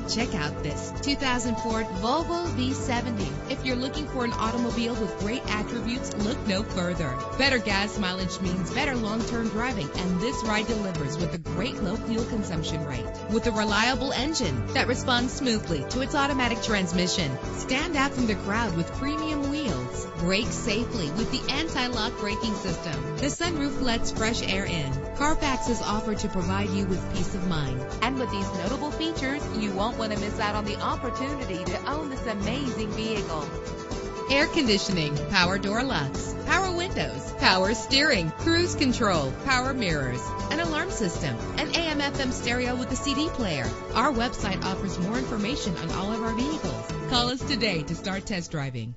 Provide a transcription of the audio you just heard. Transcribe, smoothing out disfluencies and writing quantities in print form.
Check out this 2004 Volvo V70. If you're looking for an automobile with great attributes, look no further. Better gas mileage means better long-term driving, and this ride delivers with a great low fuel consumption rate. With a reliable engine that responds smoothly to its automatic transmission, stand out from the crowd with premium wheels. Brake safely with the anti-lock braking system. The sunroof lets fresh air in. Carfax is offered to provide you with peace of mind. And with these notable features, you won't want to miss out on the opportunity to own this amazing vehicle. Air conditioning, power door locks, power windows, power steering, cruise control, power mirrors, an alarm system, an AM/FM stereo with a CD player. Our website offers more information on all of our vehicles. Call us today to start test driving.